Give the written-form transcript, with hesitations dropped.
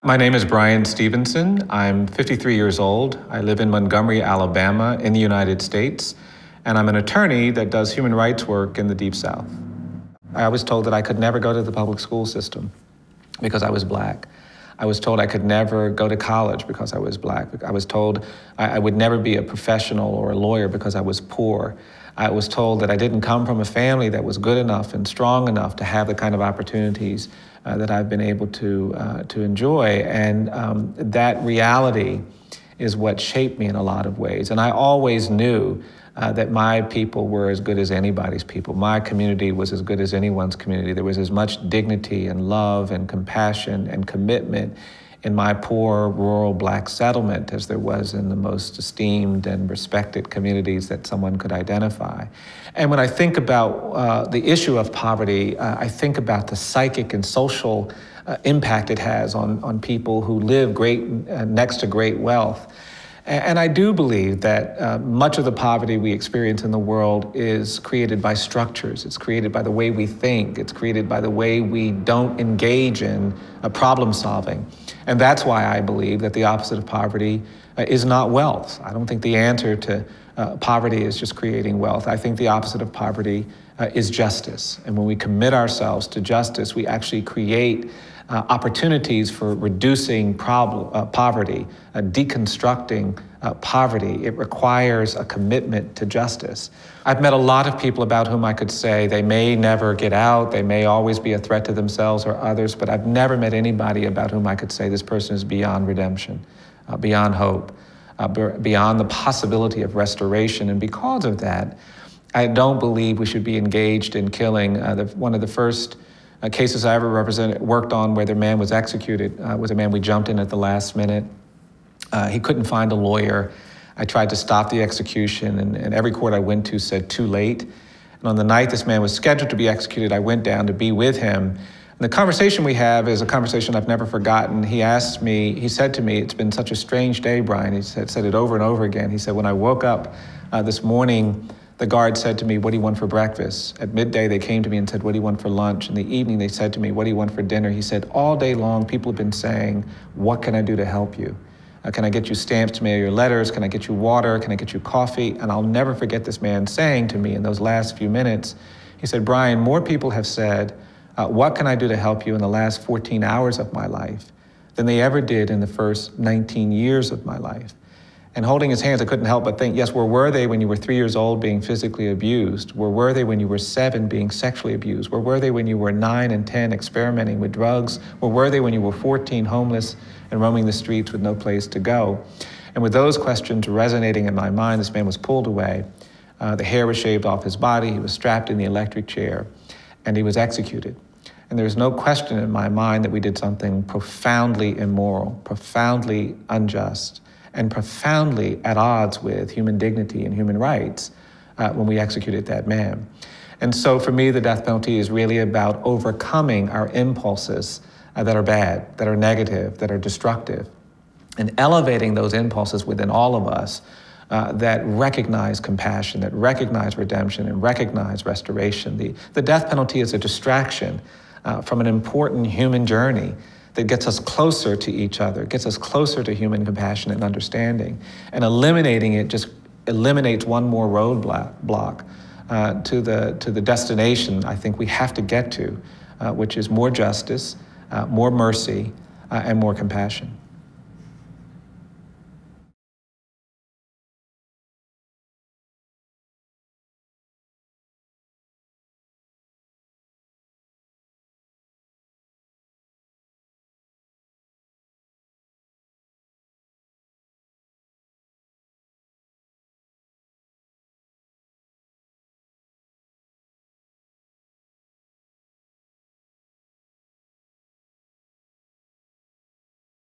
My name is Brian Stevenson. I'm 53 years old. I live in Montgomery, Alabama in the United States, and I'm an attorney that does human rights work in the Deep South. I was told that I could never go to the public school system because I was Black. I was told I could never go to college because I was Black. I was told I would never be a professional or a lawyer because I was poor. I was told that I didn't come from a family that was good enough and strong enough to have the kind of opportunities that I've been able to enjoy. And that reality is what shaped me in a lot of ways. And I always knew that my people were as good as anybody's people. My community was as good as anyone's community. There was as much dignity and love and compassion and commitment in my poor rural Black settlement as there was in the most esteemed and respected communities that someone could identify. And when I think about the issue of poverty, I think about the psychic and social impact it has on people who live next to great wealth. And I do believe that much of the poverty we experience in the world is created by structures. It's created by the way we think. It's created by the way we don't engage in problem solving. And that's why I believe that the opposite of poverty is not wealth. I don't think the answer to poverty is just creating wealth. I think the opposite of poverty is justice. And when we commit ourselves to justice, we actually create opportunities for reducing poverty, deconstructing poverty. It requires a commitment to justice. I've met a lot of people about whom I could say they may never get out, they may always be a threat to themselves or others, but I've never met anybody about whom I could say this person is beyond redemption, beyond hope, beyond the possibility of restoration. And because of that, I don't believe we should be engaged in killing. One of the first cases I ever worked on where the man was executed was a man we jumped in at the last minute. He couldn't find a lawyer. I tried to stop the execution, and every court I went to said too late. And on the night this man was scheduled to be executed, I went down to be with him. And the conversation we have is a conversation I've never forgotten. He said to me, "It's been such a strange day, Brian." He said it over and over again. He said, "When I woke up this morning, the guard said to me, 'What do you want for breakfast?' At midday, they came to me and said, 'What do you want for lunch?' In the evening, they said to me, 'What do you want for dinner?' He said, all day long, people have been saying, 'What can I do to help you? Can I get you stamps to mail your letters? Can I get you water? Can I get you coffee?' And I'll never forget this man saying to me in those last few minutes, he said, 'Brian, more people have said, what can I do to help you in the last 14 hours of my life than they ever did in the first 19 years of my life.' And holding his hands, I couldn't help but think, yes, where were they when you were 3 years old being physically abused? Where were they when you were 7 being sexually abused? Where were they when you were 9 and 10 experimenting with drugs? Where were they when you were 14 homeless and roaming the streets with no place to go?" And with those questions resonating in my mind, this man was pulled away. The hair was shaved off his body. He was strapped in the electric chair, and he was executed. And there's no question in my mind that we did something profoundly immoral, profoundly unjust, and profoundly at odds with human dignity and human rights when we executed that man. And so for me, the death penalty is really about overcoming our impulses that are bad, that are negative, that are destructive, and elevating those impulses within all of us that recognize compassion, that recognize redemption, and recognize restoration. The death penalty is a distraction from an important human journey that gets us closer to each other, gets us closer to human compassion and understanding. And eliminating it just eliminates one more roadblock to the destination I think we have to get to, which is more justice, more mercy, and more compassion.